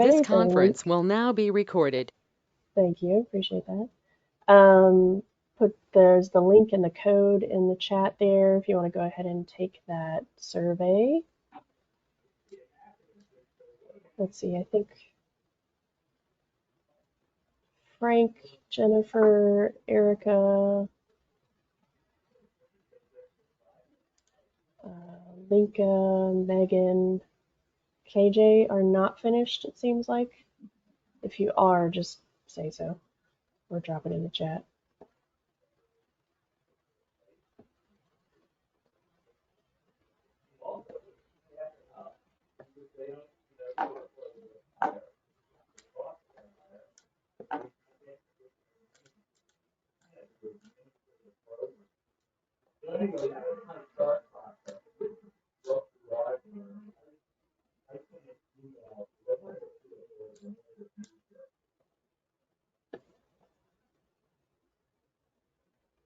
survey. This conference will now be recorded. Thank you, appreciate that. There's the link and the code in the chat there if you want to go ahead and take that survey. Let's see, I think Frank, Jennifer, Erica, Linka, Megan, KJ are not finished, it seems like. If you are, just say so or drop it in the chat.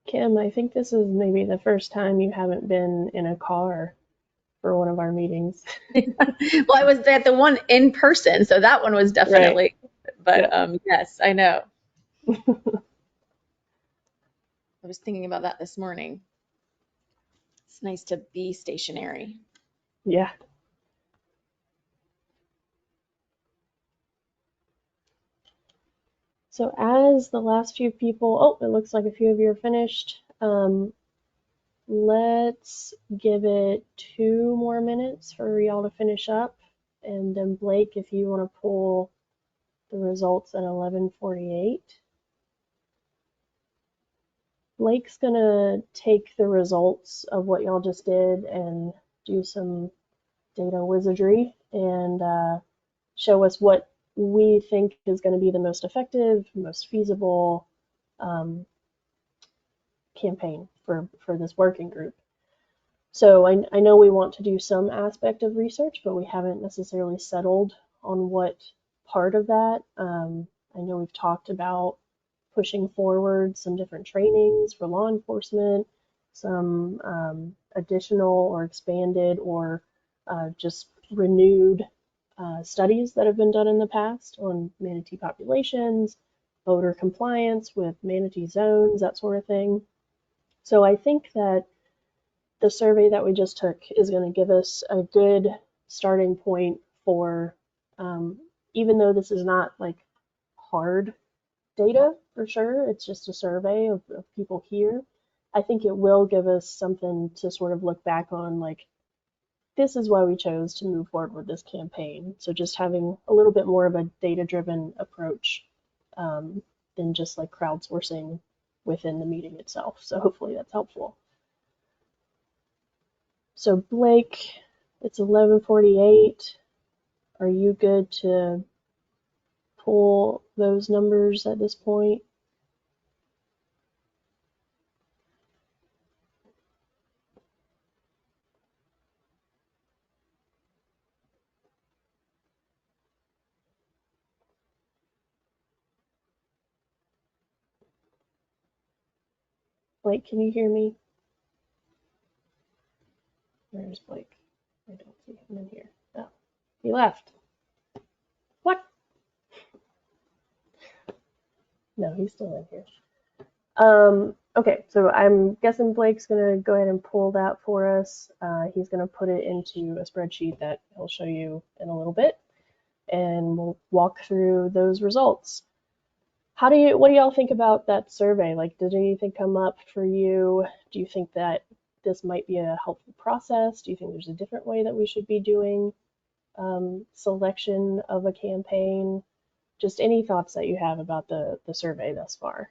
Kim, I think this is maybe the first time you haven't been in a car for one of our meetings. Well, I was at the one in person, so that one was definitely, right. But yes, I know. I was thinking about that this morning. It's nice to be stationary. Yeah. So as the last few people, it looks like a few of you are finished. Let's give it 2 more minutes for y'all to finish up. And then Blake, if you want to pull the results at 11:48. Blake's gonna take the results of what y'all just did and do some data wizardry and show us what we think is going to be the most effective, most feasible campaign for this working group. So I know we want to do some aspect of research, but we haven't necessarily settled on what part of that. I know we've talked about pushing forward some different trainings for law enforcement, some additional or expanded or just renewed studies that have been done in the past on manatee populations, voter compliance with manatee zones, that sort of thing. So I think that the survey that we just took is going to give us a good starting point for, even though this is not like hard data for sure, it's just a survey of people here. I think it will give us something to sort of look back on, like, this is why we chose to move forward with this campaign. So just having a little bit more of a data-driven approach than just like crowdsourcing within the meeting itself. So hopefully that's helpful. So Blake, it's 11:48. Are you good to pull those numbers at this point? Blake, can you hear me? Where's Blake? I don't see him in here. Oh, he left. What? No, he's still in here. Okay, so I'm guessing Blake's gonna go ahead and pull that for us. He's gonna put it into a spreadsheet that he'll show you in a little bit, and we'll walk through those results. What do y'all think about that survey? Like, did anything come up for you? Do you think that this might be a helpful process? Do you think there's a different way that we should be doing selection of a campaign? Just any thoughts that you have about the survey thus far?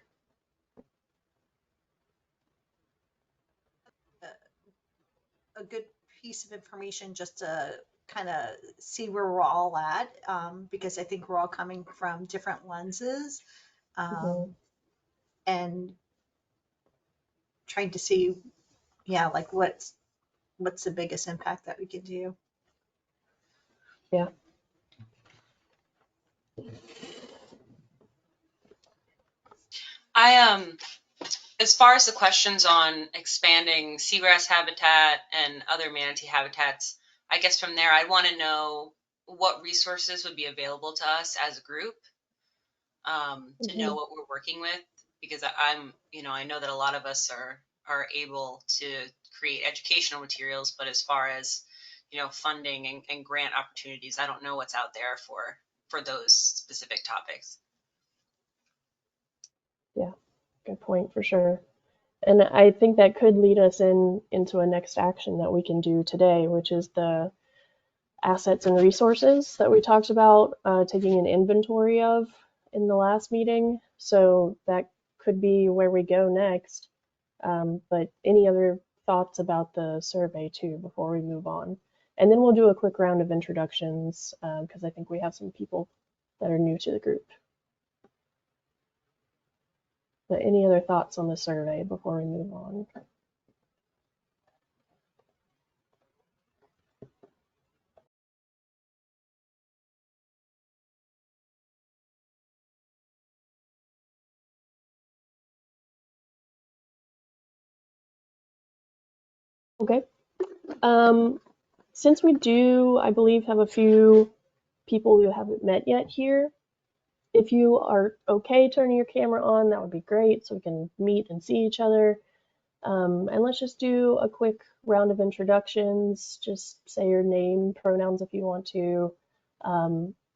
A good piece of information just to kind of see where we're all at, because I think we're all coming from different lenses, and trying to see, yeah, like what's the biggest impact that we can do. Yeah. As far as the questions on expanding seagrass habitat and other manatee habitats, I guess from there I want to know what resources would be available to us as a group, to know what we're working with, because I know that a lot of us are able to create educational materials, but as far as, funding and grant opportunities, I don't know what's out there for those specific topics. Yeah, good point for sure. And I think that could lead us into a next action that we can do today, which is the assets and resources that we talked about taking an inventory of in the last meeting. So that could be where we go next. But any other thoughts about the survey too before we move on? And then we'll do a quick round of introductions because I think we have some people that are new to the group. But any other thoughts on the survey before we move on? Okay. Since we do, I believe, have a few people who haven't met yet here, if you are okay turning your camera on, that would be great so we can meet and see each other. And let's just do a quick round of introductions. Just say your name, pronouns if you want to,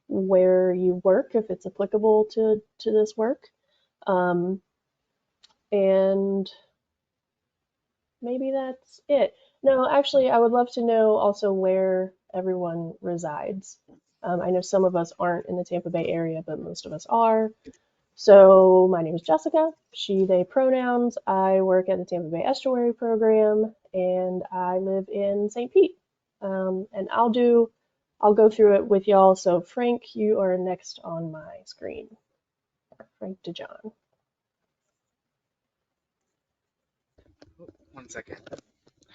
where you work if it's applicable to this work. And maybe that's it. No, actually, I would love to know also where everyone resides. I know some of us aren't in the Tampa Bay area, but most of us are. So my name is Jessica, she, they pronouns. I work at the Tampa Bay Estuary Program, and I live in St. Pete. And I'll go through it with y'all. So Frank, you are next on my screen. Frank DeJohn. One second.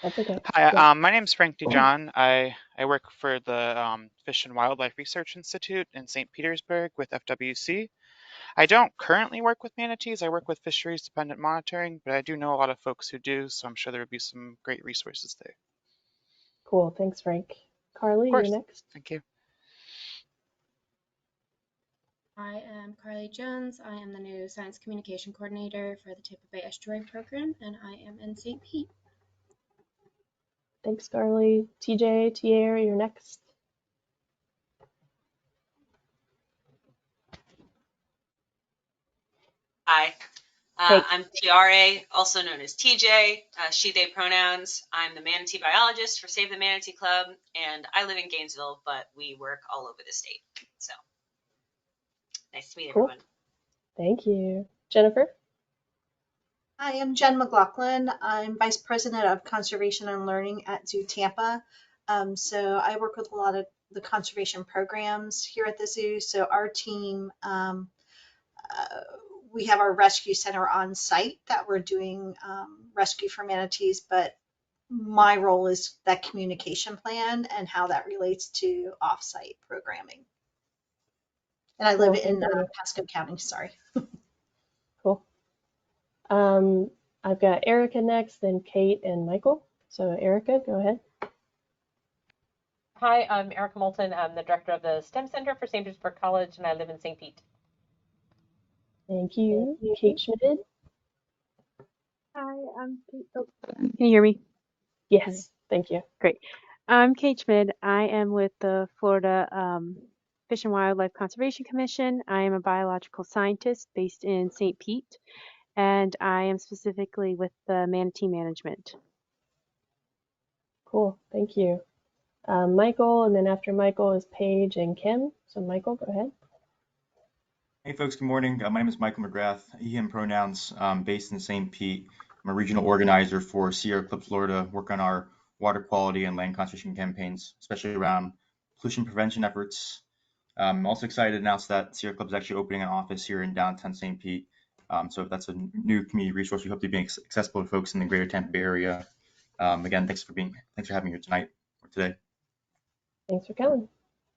That's okay. Hi, Yeah. my name is Frank DeJohn. I work for the Fish and Wildlife Research Institute in St. Petersburg with FWC. I don't currently work with manatees. I work with fisheries dependent monitoring, but I do know a lot of folks who do, so I'm sure there would be some great resources there. Cool. Thanks, Frank. Carly, Of you're course. next. Thank you. I am Carly Jones. I am the new Science Communication Coordinator for the Tampa Bay Estuary Program, and I am in St. Pete. Thanks, Carly. TJ, Tier, you're next. Hi. Hey. I'm TRA, also known as TJ, she, they pronouns. I'm the manatee biologist for Save the Manatee Club, and I live in Gainesville, but we work all over the state. So nice to meet Cool. everyone. Thank you. Jennifer? Hi, I'm Jen McLaughlin. I'm Vice President of Conservation and Learning at Zoo Tampa. So I work with a lot of the conservation programs here at the zoo. So our team, we have our rescue center on site that we're doing rescue for manatees, but my role is that communication plan and how that relates to off-site programming. And I live in Pasco County, sorry. Cool. I've got Erica next, then Kate and Michael. So Erica, go ahead. Hi, I'm Erica Moulton. I'm the director of the STEM Center for St. Petersburg College, and I live in St. Pete. Thank you. Kate Schmidt? Hi, I'm Kate. Oh, can you hear me? Yes, thank you. Great. I'm Kate Schmidt. I am with the Florida Fish and Wildlife Conservation Commission. I am a biological scientist based in St. Pete, and I am specifically with the manatee management. Cool, thank you. Michael, and then after Michael is Paige and Kim. So Michael, go ahead. Hey folks, good morning. My name is Michael McGrath, he, him pronouns, based in St. Pete. I'm a regional organizer for Sierra Club Florida, work on our water quality and land conservation campaigns, especially around pollution prevention efforts. I'm also excited to announce that Sierra Club is actually opening an office here in downtown St. Pete. So if that's a new community resource, we hope to be accessible to folks in the greater Tampa Bay area. Again, thanks for having me here tonight or today. Thanks for coming.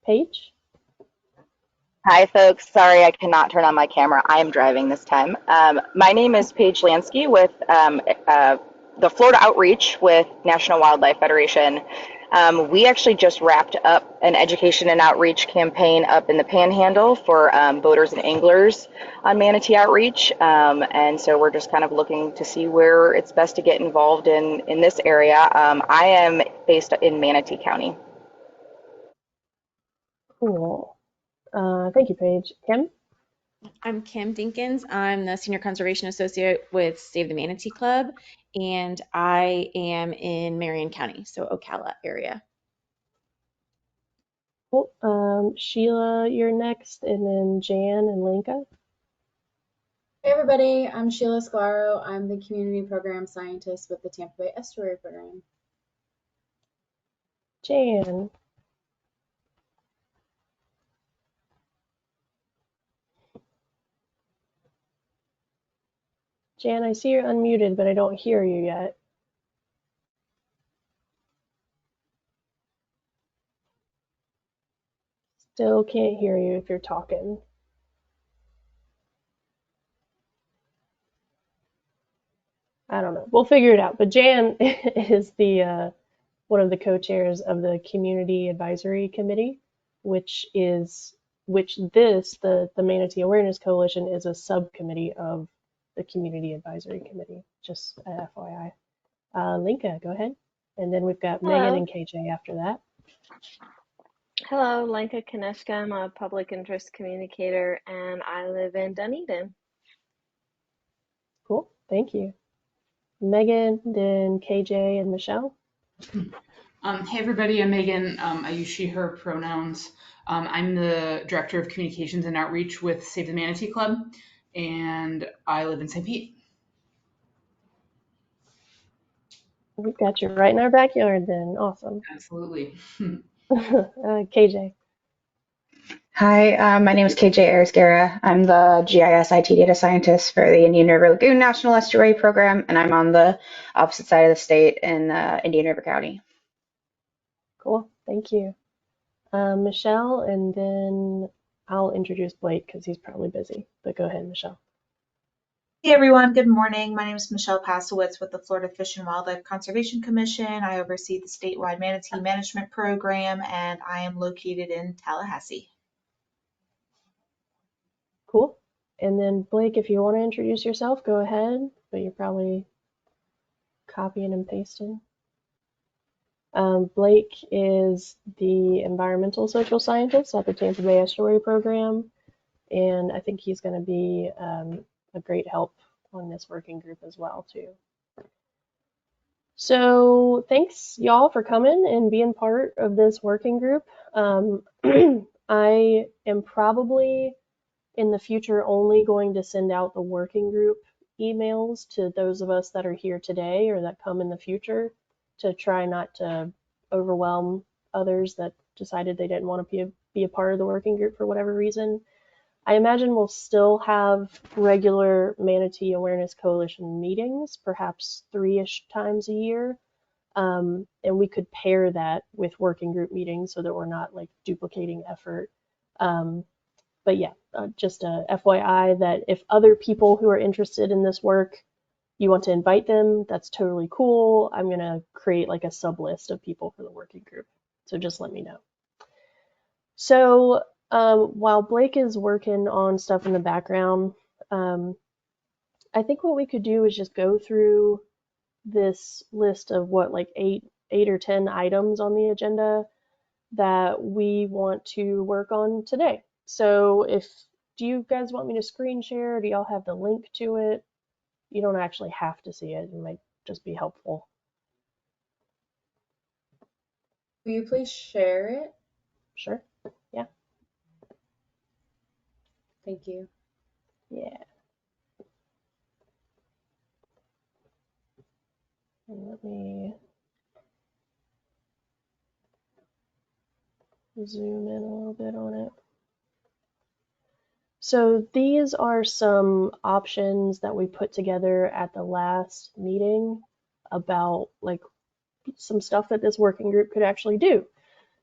Paige? Hi, folks. Sorry, I cannot turn on my camera. I am driving this time. My name is Paige Lansky with the Florida Outreach with National Wildlife Federation. We actually just wrapped up an education and outreach campaign up in the Panhandle for boaters and anglers on Manatee outreach. And so we're just kind of looking to see where it's best to get involved in this area. I am based in Manatee County. Cool. Thank you, Paige. Kim? I'm Kim Dinkins. I'm the Senior Conservation Associate with Save the Manatee Club, and I am in Marion County, so Ocala area. Cool. Sheila, you're next, and then Jan and Linka. Hey everybody, I'm Sheila Sclaro. I'm the Community Program Scientist with the Tampa Bay Estuary Program. Jan. Jan, I see you're unmuted, but I don't hear you yet. Still can't hear you if you're talking. I don't know. We'll figure it out. But Jan is the one of the co-chairs of the Community Advisory Committee, which the Manatee Awareness Coalition is a subcommittee of the Community Advisory Committee, just a FYI. Linka, go ahead. And then we've got Megan Hello. and KJ after that. Hello, Lenka Kaneshka. I'm a public interest communicator and I live in Dunedin. Cool, thank you. Megan, then KJ and Michelle. Hey everybody, I'm Megan. I use she, her pronouns. I'm the Director of Communications and Outreach with Save the Manatee Club, and I live in St. Pete. We've got you right in our backyard then. Awesome. Absolutely. KJ. Hi, my name is KJ Arisgara. I'm the GIS IT data scientist for the Indian River Lagoon National Estuary Program, and I'm on the opposite side of the state in Indian River County. Cool, thank you. Michelle, and then I'll introduce Blake because he's probably busy, but go ahead, Michelle. Hey everyone, good morning. My name is Michelle Pasowitz with the Florida Fish and Wildlife Conservation Commission. I oversee the statewide manatee management program, and I am located in Tallahassee. Cool. And then Blake, if you want to introduce yourself, go ahead, but you're probably copying and pasting. Blake is the environmental social scientist at the Tampa Bay Estuary Program, and I think he's going to be a great help on this working group as well too. So thanks y'all for coming and being part of this working group. I am probably in the future only going to send out the working group emails to those of us that are here today or that come in the future to try not to overwhelm others that decided they didn't want to be a part of the working group for whatever reason. I imagine we'll still have regular Manatee Awareness Coalition meetings, perhaps 3-ish times a year. And we could pair that with working group meetings so that we're not like duplicating effort. But yeah, just a FYI that if other people who are interested in this work, you want to invite them, that's totally cool. I'm going to create like a sub list of people for the working group. So just let me know. So while Blake is working on stuff in the background, I think what we could do is just go through this list of what, like eight or 10 items on the agenda that we want to work on today. So do you guys want me to screen share? Do y'all have the link to it? You don't actually have to see it. It might just be helpful. Will you please share it? Sure. Yeah. Thank you. Yeah. And let me zoom in a little bit on it. So these are some options that we put together at the last meeting about like some stuff that this working group could actually do.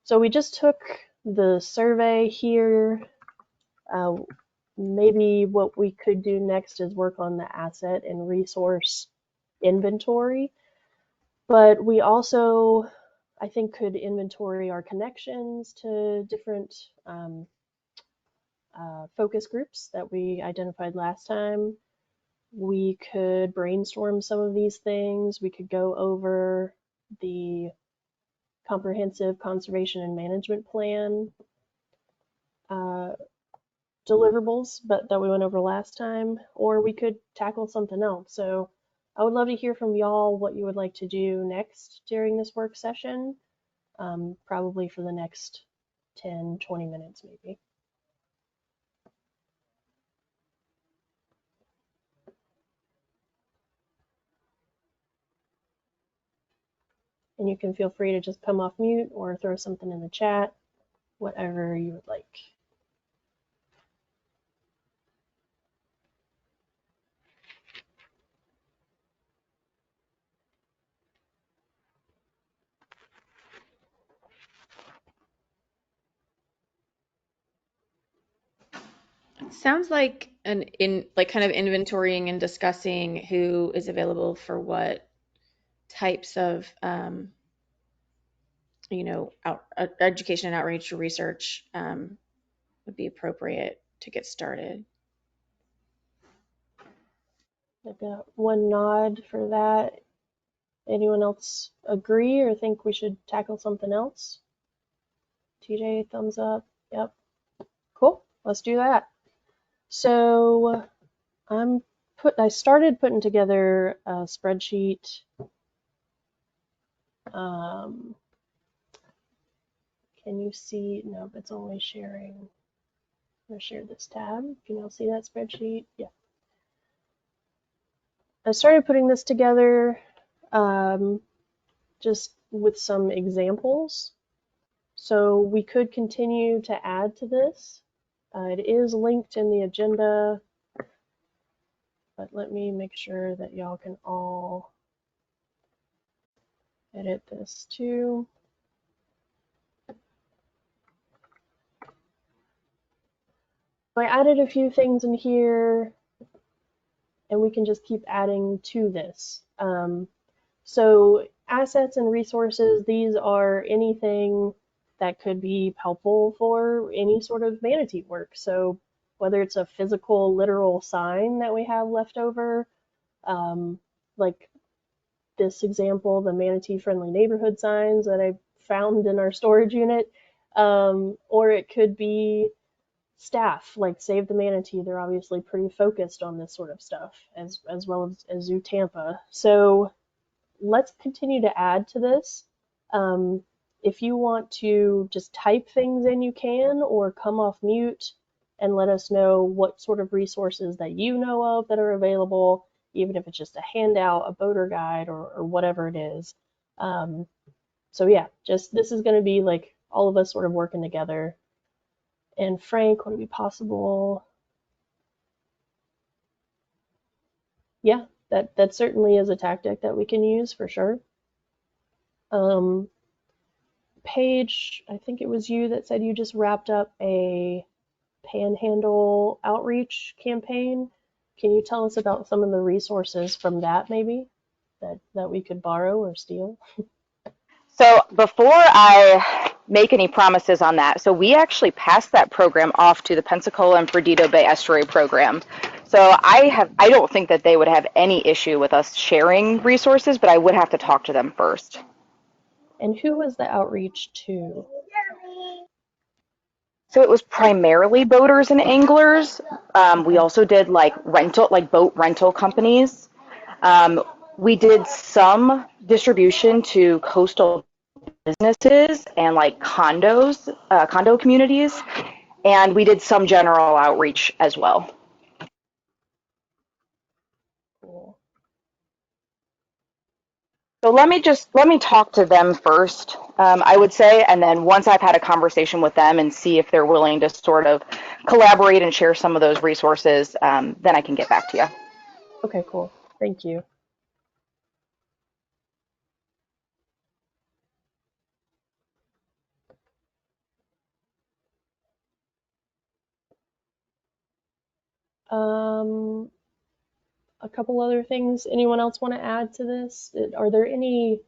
So we just took the survey here. Maybe what we could do next is work on the asset and resource inventory. But we also I think could inventory our connections to different focus groups that we identified last time. We could brainstorm some of these things. We could go over the comprehensive conservation and management plan deliverables, but that we went over last time, or we could tackle something else. So I would love to hear from y'all what you would like to do next during this work session, probably for the next 10, 20 minutes maybe. And you can feel free to just come off mute or throw something in the chat, whatever you would like. Sounds like kind of inventorying and discussing who is available for what types of education and outreach research would be appropriate to get started. I've got one nod for that. Anyone else agree or think we should tackle something else? TJ, thumbs up. Yep. Cool. Let's do that. So I started putting together a spreadsheet. Can you see? No, it's only sharing. I'm gonna share this tab. Can y'all see that spreadsheet? Yeah. I started putting this together just with some examples. So we could continue to add to this. It is linked in the agenda, but let me make sure that y'all can all edit this too. I added a few things in here, and we can just keep adding to this. So assets and resources, these are anything that could be helpful for any sort of manatee work. So whether it's a physical, literal sign that we have left over, like this example, the manatee friendly neighborhood signs that I found in our storage unit, or it could be staff like Save the Manatee. They're obviously pretty focused on this sort of stuff, as well as Zoo Tampa. So let's continue to add to this. If you want to just type things in, you can, or come off mute and let us know what sort of resources that you know of that are available, even if it's just a handout, a boater guide, or whatever it is. So yeah, just this is going to be like all of us sort of working together. And Frank, would it be possible? Yeah, that certainly is a tactic that we can use for sure. Paige, I think it was you that said you just wrapped up a panhandle outreach campaign. Can you tell us about some of the resources from that maybe that we could borrow or steal? So before I make any promises on that, so we actually passed that program off to the Pensacola and Perdido Bay Estuary program. So I don't think that they would have any issue with us sharing resources, but I would have to talk to them first. And who was the outreach to? So it was primarily boaters and anglers. We also did like boat rental companies. We did some distribution to coastal businesses and like condo communities, and we did some general outreach as well. Cool. So let me talk to them first, I would say, and then once I've had a conversation with them and see if they're willing to sort of collaborate and share some of those resources, then I can get back to you. Okay, cool. Thank you. A couple other things. Anyone else want to add to this? Are there any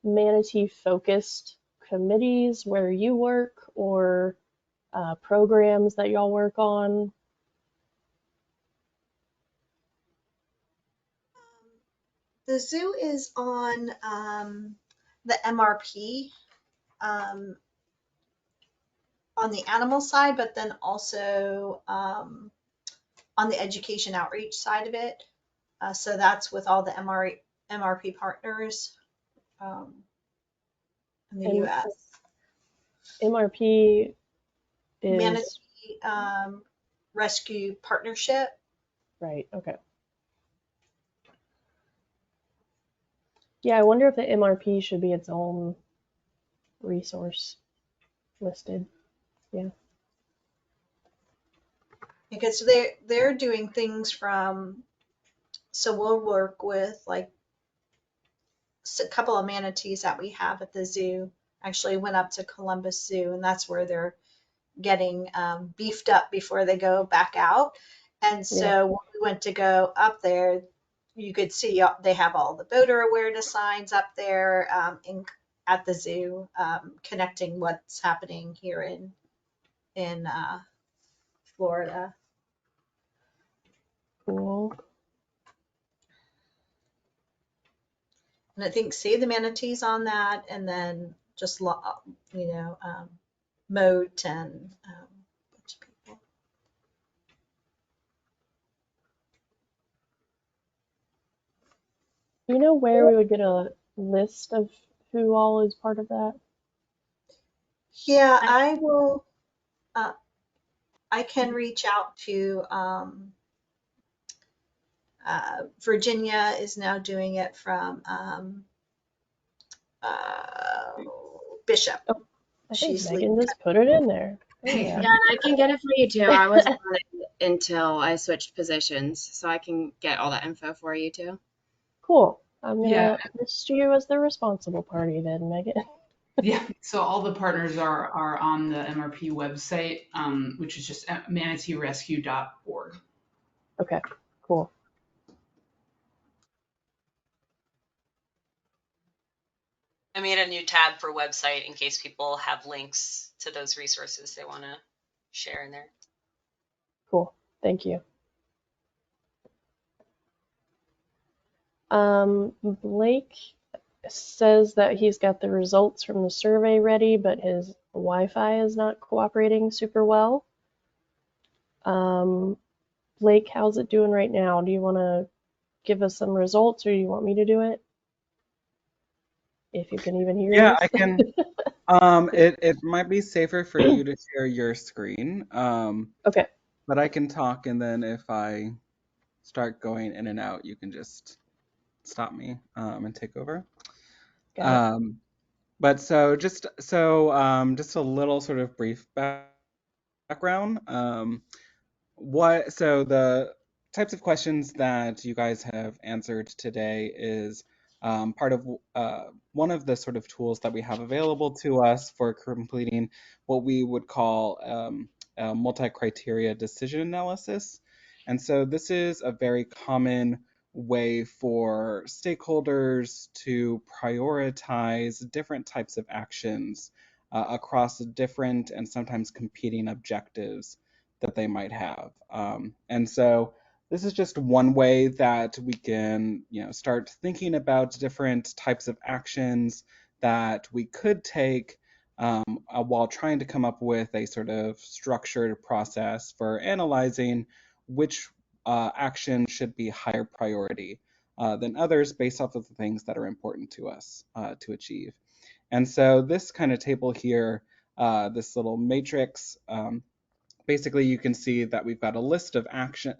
Manatee focused committees where you work, or programs that y'all work on? The zoo is on the MRP on the animal side, but then also on the education outreach side of it. So that's with all the MRP partners in the And US. MRP is Manatee Rescue Partnership. right. Okay. Yeah, I wonder if the MRP should be its own resource listed. Yeah. Because they're doing things from, so we'll work with like a couple of manatees that we have at the zoo actually went up to Columbus Zoo, and that's where they're getting beefed up before they go back out. And so Yeah. when we went to go up there, you could see they have all the voter awareness signs up there at the zoo, connecting what's happening here in Florida. Cool. And I think Save the Manatees on that, and then just Moat and a bunch of people. Do you know where we would get a list of who all is part of that? Yeah, I will. I can reach out to Virginia is now doing it from Bishop. Oh, I think She's Megan just put it in there. Oh, Yeah, yeah. and I can get it for you too. I wasn't on it until I switched positions, so I can get all that info for you too. Cool. I'm Yeah. gonna list you as the responsible party then, Megan. Yeah, so all the partners are on the MRP website, which is just manateerescue.org. Okay, cool. I made a new tab for website in case people have links to those resources they want to share in there. Cool. Thank you. Blake says that he's got the results from the survey ready, but his Wi-Fi is not cooperating super well. Blake, how's it doing right now? Do you want to give us some results, or do you want me to do it? If you can even hear Yeah, me. I can. It might be safer for you to share your screen. Okay. But I can talk, and then if I start going in and out, you can just stop me and take over. Got it. But just a little sort of brief background. So the types of questions that you guys have answered today is part of one of the sort of tools that we have available to us for completing what we would call a multi-criteria decision analysis. And so this is a very common way for stakeholders to prioritize different types of actions across different and sometimes competing objectives that they might have. And so this is just one way that we can, start thinking about different types of actions that we could take while trying to come up with a sort of structured process for analyzing which action should be higher priority than others based off of the things that are important to us to achieve. And so this kind of table here, this little matrix, basically you can see that we've got a list of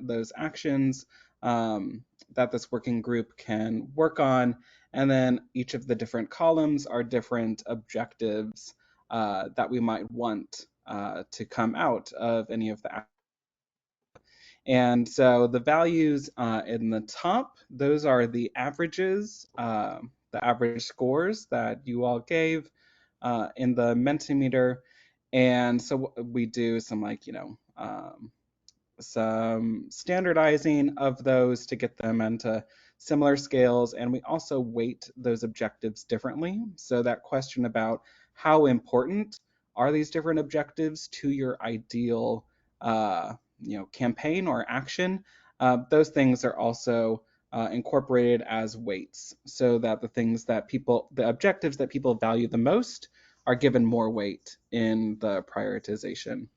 those actions that this working group can work on, and then each of the different columns are different objectives that we might want to come out of any of the actions. And so the values in the top, those are the averages, the average scores that you all gave in the Mentimeter. And so we do some some standardizing of those to get them into similar scales, and we also weight those objectives differently. So that question about how important are these different objectives to your ideal campaign or action, those things are also incorporated as weights, so that the objectives that people value the most are given more weight in the prioritization.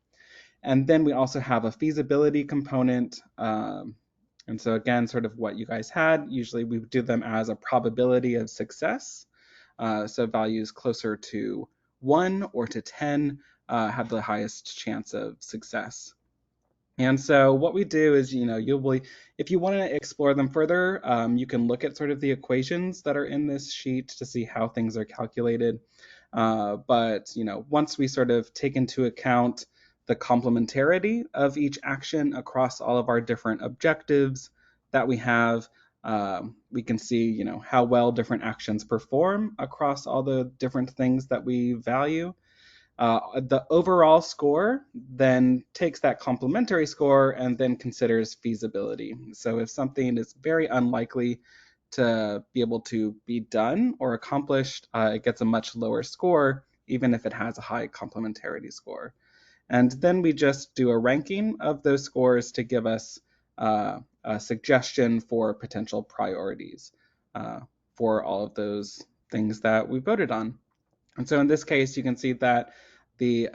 And then we also have a feasibility component. And so again, sort of what you guys had, usually we would do them as a probability of success. So values closer to 1 or to 10 have the highest chance of success. And so what we do is, if you want to explore them further, you can look at sort of the equations that are in this sheet to see how things are calculated. But once we sort of take into account the complementarity of each action across all of our different objectives that we have, we can see, how well different actions perform across all the different things that we value. The overall score then takes that complementary score and then considers feasibility. So if something is very unlikely to be able to be done or accomplished, it gets a much lower score, even if it has a high complementarity score. And then we just do a ranking of those scores to give us a suggestion for potential priorities for all of those things that we voted on. And so in this case, you can see that the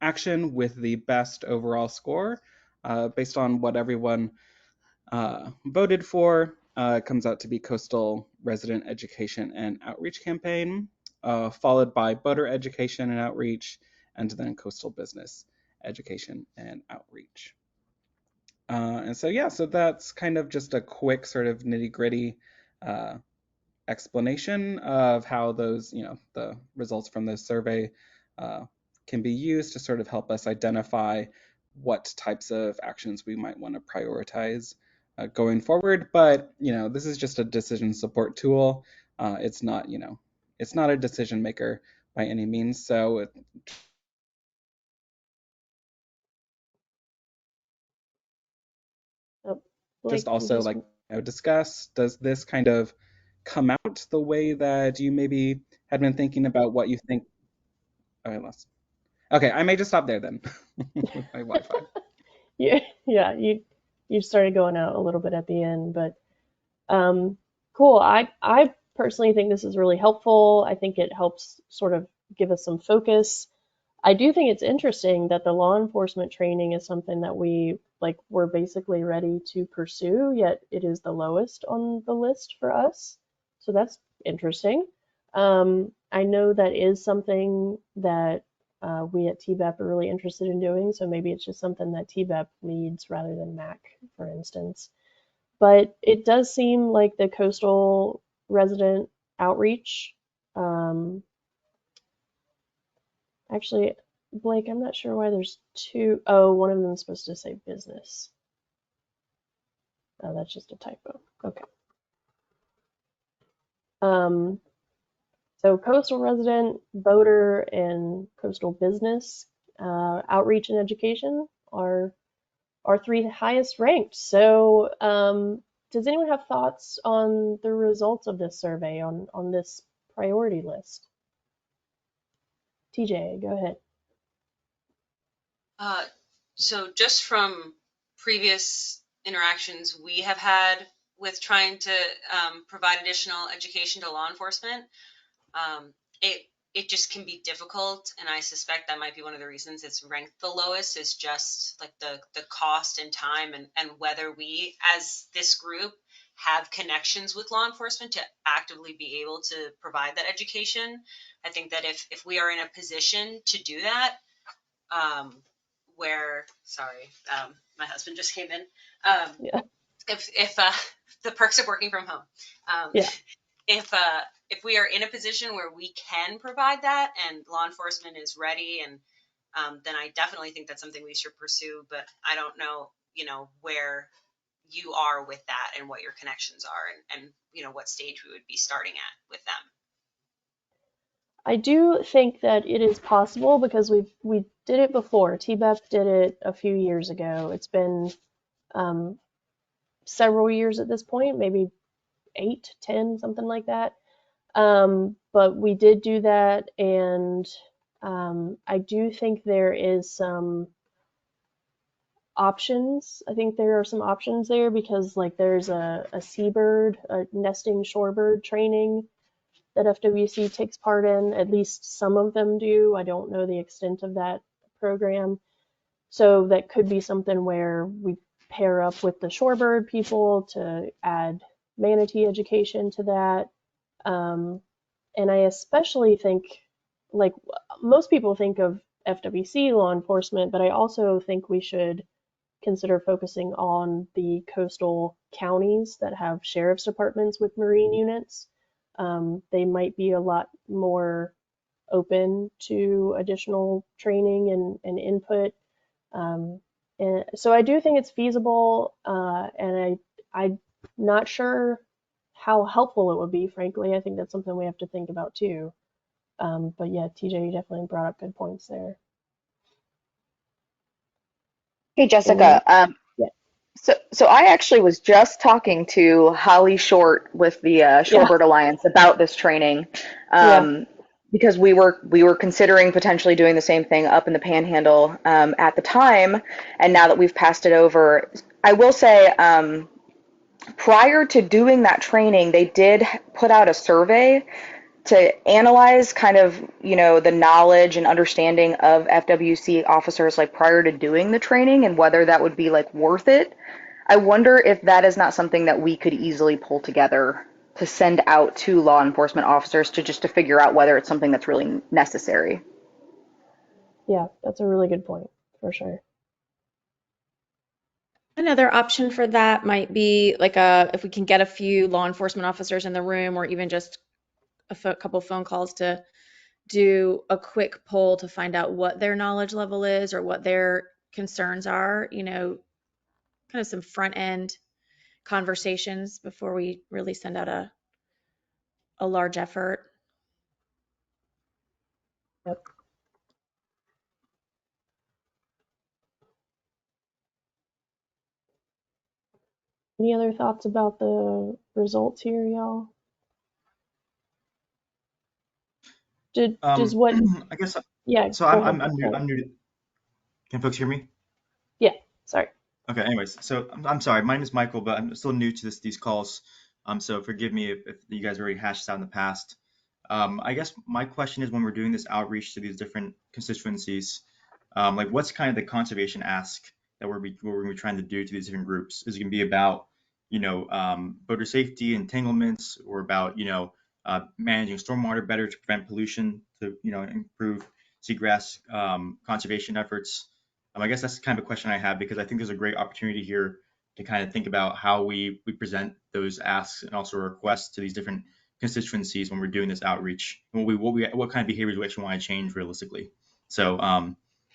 action with the best overall score, based on what everyone voted for, comes out to be Coastal Resident Education and Outreach Campaign, followed by Boater Education and Outreach, and then Coastal Business Education and Outreach. And so, yeah, so that's kind of just a quick sort of nitty-gritty explanation of how those, the results from this survey can be used to sort of help us identify what types of actions we might want to prioritize going forward. But, this is just a decision support tool. It's not, it's not a decision maker by any means. So just also discuss, does this kind of come out the way that you maybe had been thinking about what you think? Oh, I lost. Okay, I may just stop there then with my Wi-Fi. Yeah, you started going out a little bit at the end, but cool. I personally think this is really helpful. I think it helps sort of give us some focus. I do think it's interesting that the law enforcement training is something that we're basically ready to pursue, yet it is the lowest on the list for us. So that's interesting. I know that is something that we at TBEP are really interested in doing, so maybe it's just something that TBEP leads rather than MAC, for instance. But it does seem like the coastal resident outreach, actually, Blake, I'm not sure why there's two. Oh, one of them is supposed to say business. Oh, that's just a typo. Okay. So coastal resident, voter, and coastal business outreach and education are our three highest ranked. So does anyone have thoughts on the results of this survey on this priority list? TJ, go ahead. So just from previous interactions we have had with trying to provide additional education to law enforcement, it just can be difficult, and I suspect that might be one of the reasons it's ranked the lowest, is just like the cost and time and whether we as this group have connections with law enforcement to actively be able to provide that education. I think that if we are in a position to do that, my husband just came in. Yeah. If the perks of working from home, Yeah. if we are in a position where we can provide that and law enforcement is ready, and then I definitely think that's something we should pursue. But I don't know, where you are with that and what your connections are, and what stage we would be starting at with them. I do think that it is possible because we did it before. TBEP did it a few years ago. It's been several years at this point, maybe 8, 10, something like that. But we did do that, and I do think there is some options. I think there are some options there because like there's a seabird, a nesting shorebird training that FWC takes part in. At least some of them do. I don't know the extent of that program. So that could be something where we pair up with the shorebird people to add manatee education to that. And I especially think, like, most people think of FWC law enforcement, but I also think we should consider focusing on the coastal counties that have sheriff's departments with marine units. They might be a lot more open to additional training and input. And so I do think it's feasible, and I'm not sure how helpful it would be, frankly. I think that's something we have to think about too. But yeah, TJ, you definitely brought up good points there. Hey, And Jessica. yeah, So I actually was just talking to Holly Short with the yeah, Shorebird Alliance about this training, yeah, because we were considering potentially doing the same thing up in the Panhandle at the time, and now that we've passed it over, I will say prior to doing that training, they did put out a survey to analyze kind of, the knowledge and understanding of FWC officers like prior to doing the training and whether that would be like worth it. I wonder if that is not something that we could easily pull together to send out to law enforcement officers to figure out whether it's something that's really necessary. yeah. That's a really good point for sure. Another option for that might be like if we can get a few law enforcement officers in the room, or even just a couple phone calls to do a quick poll to find out what their knowledge level is or what their concerns are, kind of some front end conversations before we really send out a large effort. Yep. Any other thoughts about the results here, y'all? Does what? I guess Yeah, so. go I'm ahead. I'm new. I'm new. Can folks hear me? Yeah, sorry. Okay. Anyways, so I'm sorry. My name is Michael, but I'm still new to these calls. So forgive me if you guys already hashed out in the past. I guess my question is when we're doing this outreach to these different constituencies, like what's kind of the conservation ask that we're going to be trying to do to these different groups? Is it going to be about, boater safety, entanglements, or about, managing stormwater better to prevent pollution, to, improve seagrass conservation efforts? I guess that's kind of a question I have because I think there's a great opportunity here to kind of think about how we present those asks and also requests to these different constituencies when we're doing this outreach, and what kind of behaviors we actually want to change realistically. So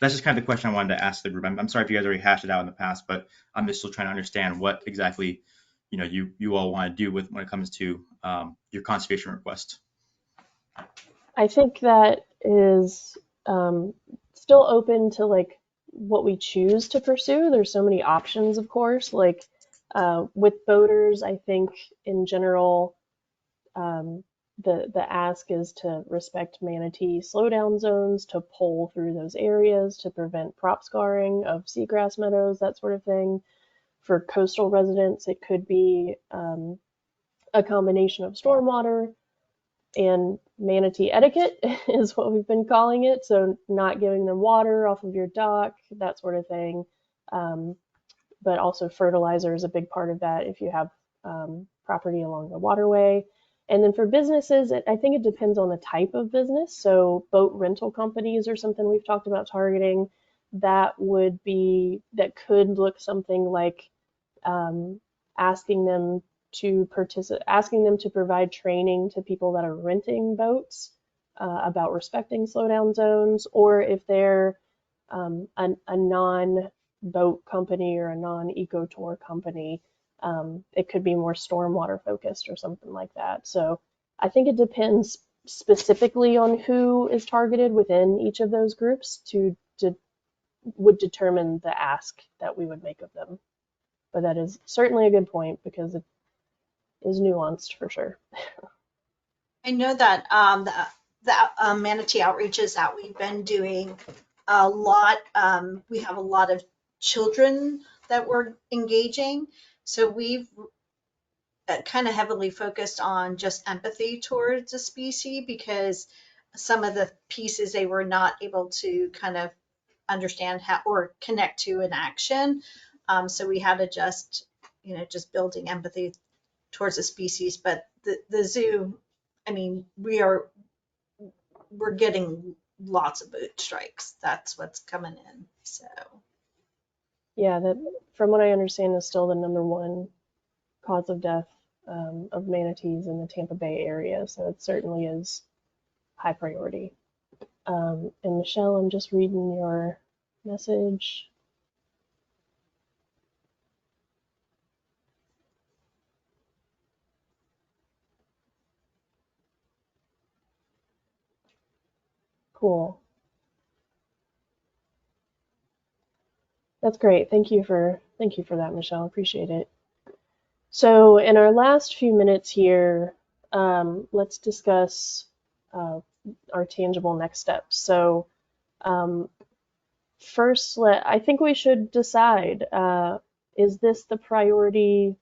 that's just kind of the question I wanted to ask the group. I'm sorry if you guys already hashed it out in the past, but I'm just still trying to understand what exactly you all want to do with when it comes to your conservation request. I think that is still open to like what we choose to pursue. There's so many options, of course. Like with boaters, I think in general, the ask is to respect manatee slowdown zones, to pole through those areas, to prevent prop scarring of seagrass meadows, that sort of thing. For coastal residents, it could be a combination of stormwater and manatee etiquette is what we've been calling it. So not giving them water off of your dock, that sort of thing. But also fertilizer is a big part of that if you have property along the waterway. And then for businesses, I think it depends on the type of business. So boat rental companies or something we've talked about targeting, that could look something like asking them asking them to provide training to people that are renting boats about respecting slowdown zones, or if they're a non-boat company or a non-eco tour company, it could be more stormwater focused or something like that. So I think it depends specifically on who is targeted within each of those groups would determine the ask that we would make of them. But that is certainly a good point because it is nuanced for sure. I know that the manatee outreaches that we've been doing a lot. We have a lot of children that we're engaging, so we've kind of heavily focused on just empathy towards a species because some of the pieces they were not able to kind of understand how or connect to an action. So we had to just building empathy towards a species. But the zoo, I mean, we're getting lots of boot strikes. That's what's coming in. So Yeah, that from what I understand is still the number one cause of death of manatees in the Tampa Bay area. So it certainly is high priority. And Michelle, I'm just reading your message. Cool. That's great. Thank you for that, Michelle. Appreciate it. So in our last few minutes here, let's discuss our tangible next steps. So first, I think we should decide, is this the priority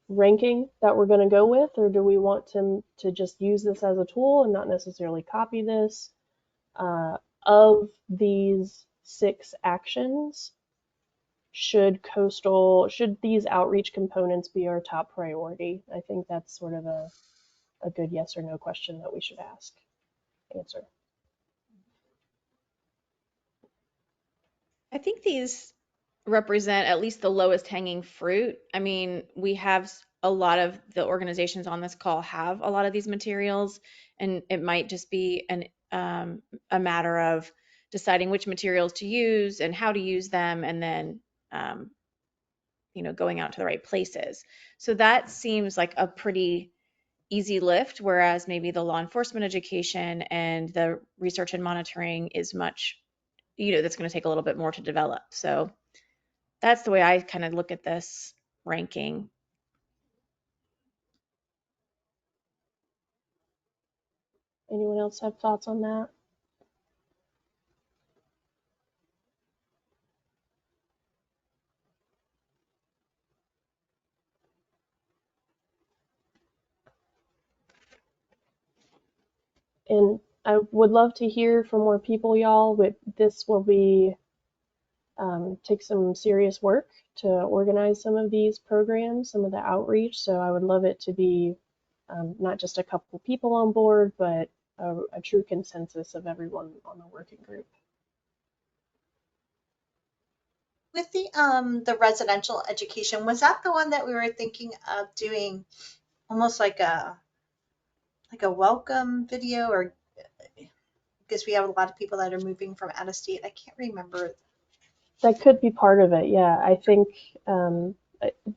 ranking that we're going to go with, or do we want to just use this as a tool and not necessarily copy this? Of these 6 actions, should these outreach components be our top priority? I think that's sort of a good yes or no question that we should answer. I think these represent at least the lowest hanging fruit. I mean, we have a lot of the organizations on this call have a lot of these materials, and it might just be a matter of deciding which materials to use and how to use them, and then going out to the right places. So that seems like a pretty easy lift, whereas maybe the law enforcement education and the research and monitoring is much, that's going to take a little bit more to develop. So that's the way I kind of look at this ranking. Anyone else have thoughts on that? And I would love to hear from more people, y'all, but this will be take some serious work to organize some of these programs, some of the outreach. So I would love it to be not just a couple people on board, but a true consensus of everyone on the working group. with the residential education, was that the one that we were thinking of doing almost like a welcome video, or because we have a lot of people that are moving from out of state? I can't remember. That could be part of it. Yeah, I think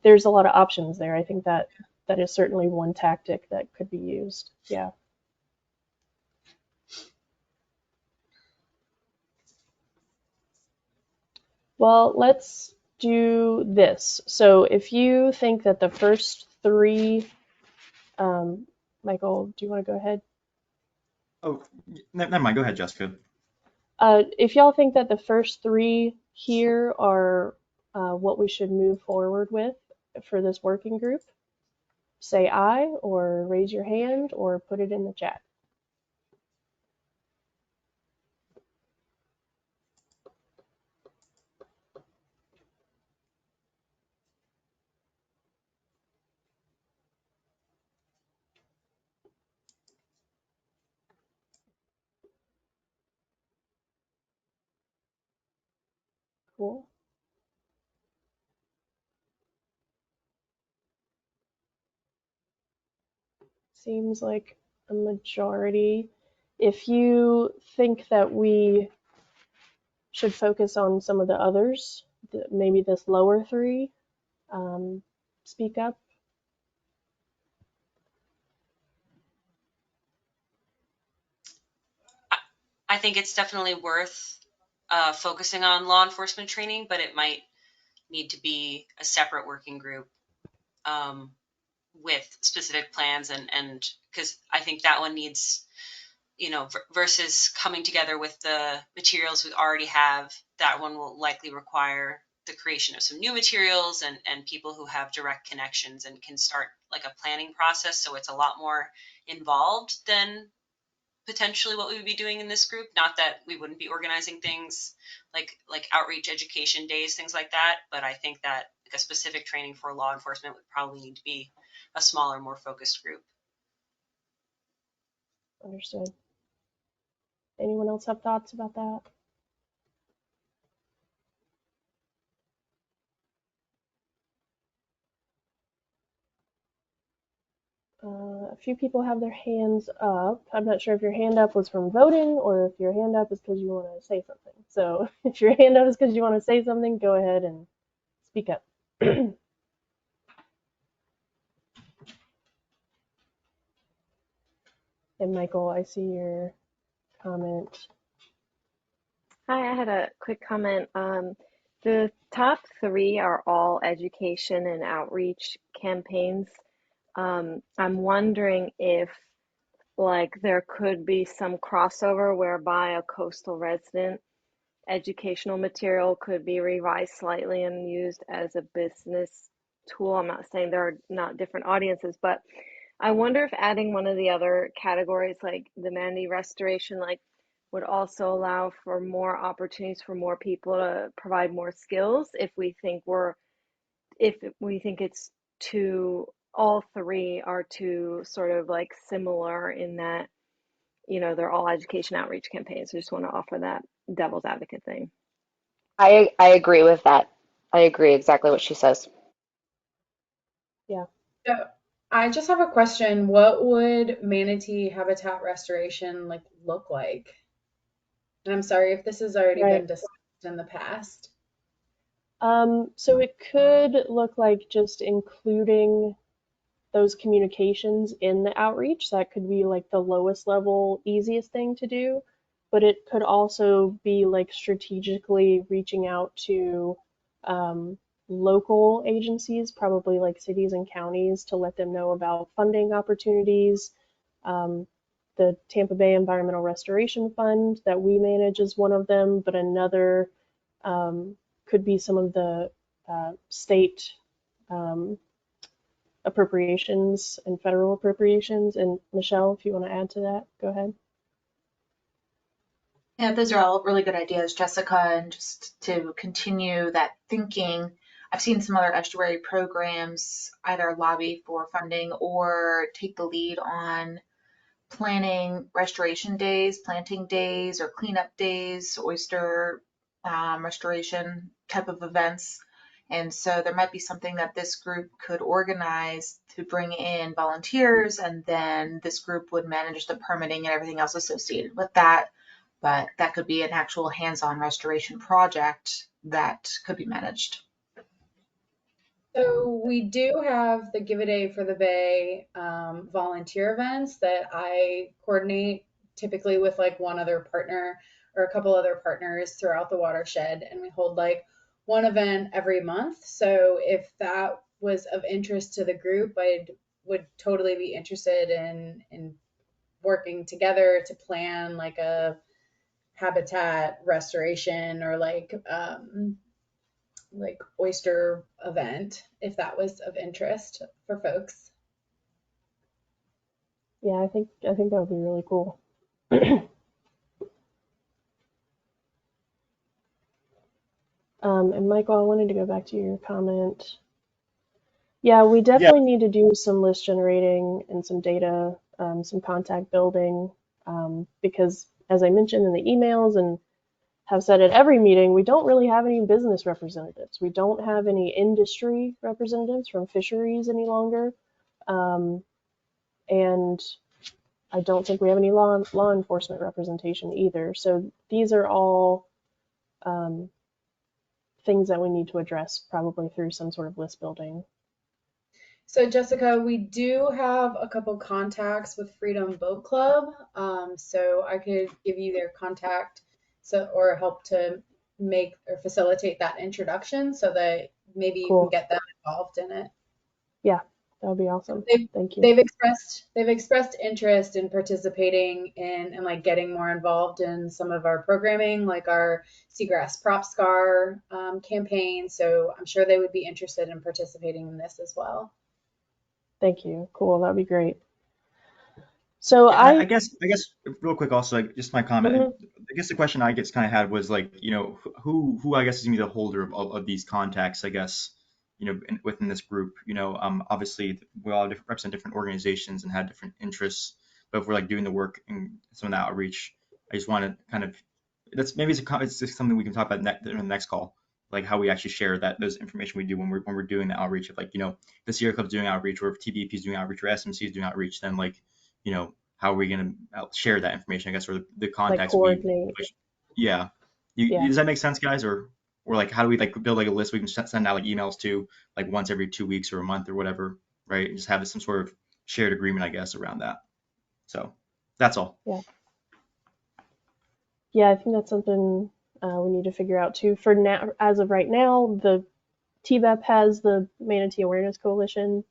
there's a lot of options there. I think that is certainly one tactic that could be used. Yeah. Well, let's do this. So if you think that the first 3, Michael, do you want to go ahead? Oh, never mind. Go ahead, Jessica. If y'all think that the first 3 here are what we should move forward with for this working group, say aye or raise your hand or put it in the chat. Cool. Seems like a majority. If you think that we should focus on some of the others, maybe this lower 3, speak up. I think it's definitely worth focusing on law enforcement training, but it might need to be a separate working group with specific plans and because I think that one needs, versus coming together with the materials we already have, that one will likely require the creation of some new materials and people who have direct connections and can start like a planning process. So it's a lot more involved than potentially what we would be doing in this group. Not that we wouldn't be organizing things like outreach, education days, things like that, but I think that like a specific training for law enforcement would probably need to be a smaller, more focused group. Understood. Anyone else have thoughts about that? A few people have their hands up. I'm not sure if your hand up was from voting or if your hand up is because you want to say something. So if your hand up is because you want to say something, go ahead and speak up. And Michael, I see your comment. Hi, I had a quick comment. The top three are all education and outreach campaigns. I'm wondering if there could be some crossover whereby a coastal resident educational material could be revised slightly and used as a business tool. I'm not saying there are not different audiences, but I wonder if adding one of the other categories like the Manatee restoration would also allow for more opportunities for more people to provide more skills if we think it's all three are too sort of similar in that they're all education outreach campaigns. I just want to offer that devil's advocate thing. I agree with that. I agree exactly what she says. Yeah. So I just have a question. What would manatee habitat restoration look like? And I'm sorry if this has already been discussed in the past. So it could look like just including those communications in the outreach. That could be like the lowest level, easiest thing to do. But it could also be like strategically reaching out to local agencies, probably like cities and counties, to let them know about funding opportunities. The Tampa Bay Environmental Restoration Fund that we manage is one of them, but another could be some of the state appropriations and federal appropriations. And Michelle, if you want to add to that, go ahead. Yeah, those are all really good ideas, Jessica. And just to continue that thinking, I've seen some other estuary programs either lobby for funding or take the lead on planning restoration days, planting days, or cleanup days, oyster restoration type of events. And so there might be something that this group could organize to bring in volunteers, and then this group would manage the permitting and everything else associated with that. But that could be an actual hands-on restoration project that could be managed. So we do have the Give a Day for the Bay volunteer events that I coordinate typically with one other partner or a couple other partners throughout the watershed, and we hold one event every month. So if that was of interest to the group, I would totally be interested in working together to plan a habitat restoration or oyster event if that was of interest for folks. Yeah, I think that would be really cool. And Michael, I wanted to go back to your comment. Yeah, we definitely need to do some list generating and some data, some contact building, because as I mentioned in the emails and have said at every meeting, we don't really have any business representatives. We don't have any industry representatives from fisheries any longer. And I don't think we have any law enforcement representation either. So these are all things that we need to address probably through some sort of list building. So Jessica, we do have a couple contacts with Freedom Boat Club. So I could give you their contact or help to make or facilitate that introduction so that maybe you can Cool. get them involved in it. Yeah, that would be awesome. Thank you. They've expressed interest in participating in and like getting more involved in some of our programming, like our Seagrass Prop Scar campaign. So I'm sure they would be interested in participating in this as well. Thank you. Cool. That'd be great. So Yeah, I guess real quick also, like, just my comment. I guess the question I guess kind of had was like, you know, who I guess is gonna be the holder of these contacts, I guess, you know, within this group. You know, obviously we all represent different organizations and have different interests, but if we're like doing the work and some of the outreach, I just want to kind of, that's maybe it's just something we can talk about in the next call, like how we actually share those information we do when we're doing the outreach. Of like, you know, if the Sierra Club's doing outreach, or if TBP is doing outreach, or SMC is doing outreach, then like, you know, how are we going to share that information, I guess, or the contacts like coordinate. Yeah. Does that make sense, guys? Or like, how do we like build like a list we can send out like emails to like once every 2 weeks or a month or whatever, right? And just have some sort of shared agreement, I guess, around that. So that's all. Yeah. Yeah, I think that's something we need to figure out too. For now, as of right now, the TBEP has the Manatee Awareness Coalition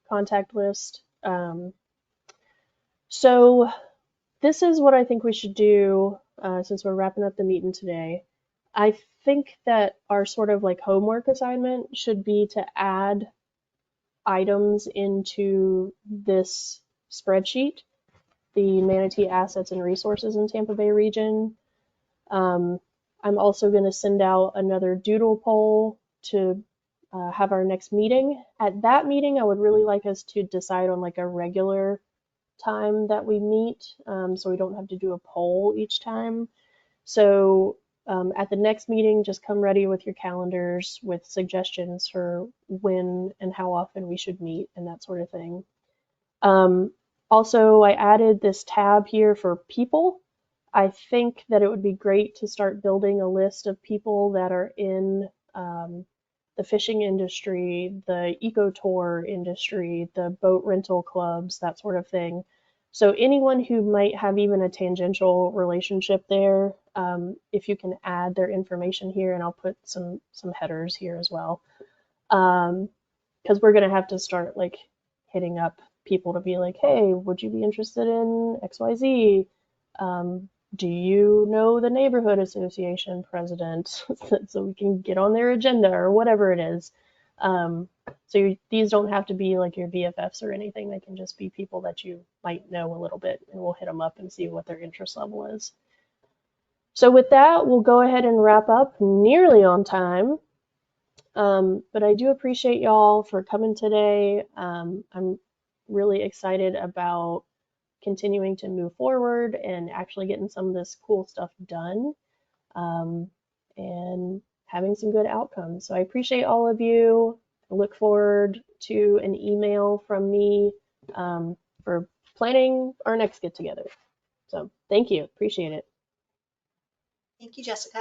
contact list. So this is what I think we should do since we're wrapping up the meeting today. I think that our sort of like homework assignment should be to add items into this spreadsheet, the Manatee Assets and Resources in Tampa Bay region. I'm also going to send out another doodle poll to have our next meeting. At that meeting, I would really like us to decide on like a regular time that we meet, so we don't have to do a poll each time. So at the next meeting, just come ready with your calendars with suggestions for when and how often we should meet and that sort of thing. Also, I added this tab here for people. I think that it would be great to start building a list of people that are in the fishing industry, the eco tour industry, the boat rental clubs, that sort of thing. So anyone who might have even a tangential relationship there, if you can add their information here, and I'll put some headers here as well, because we're gonna have to start like hitting up people to be like, hey, would you be interested in XYZ? Do you know the neighborhood association president so we can get on their agenda or whatever it is. So these don't have to be like your BFFs or anything. They can just be people that you might know a little bit, and we'll hit them up and see what their interest level is. So with that, we'll go ahead and wrap up nearly on time. But I do appreciate y'all for coming today. I'm really excited about continuing to move forward and actually getting some of this cool stuff done, and having some good outcomes. So I appreciate all of you. I look forward to an email from me for planning our next get together. So thank you. Appreciate it. Thank you, Jessica.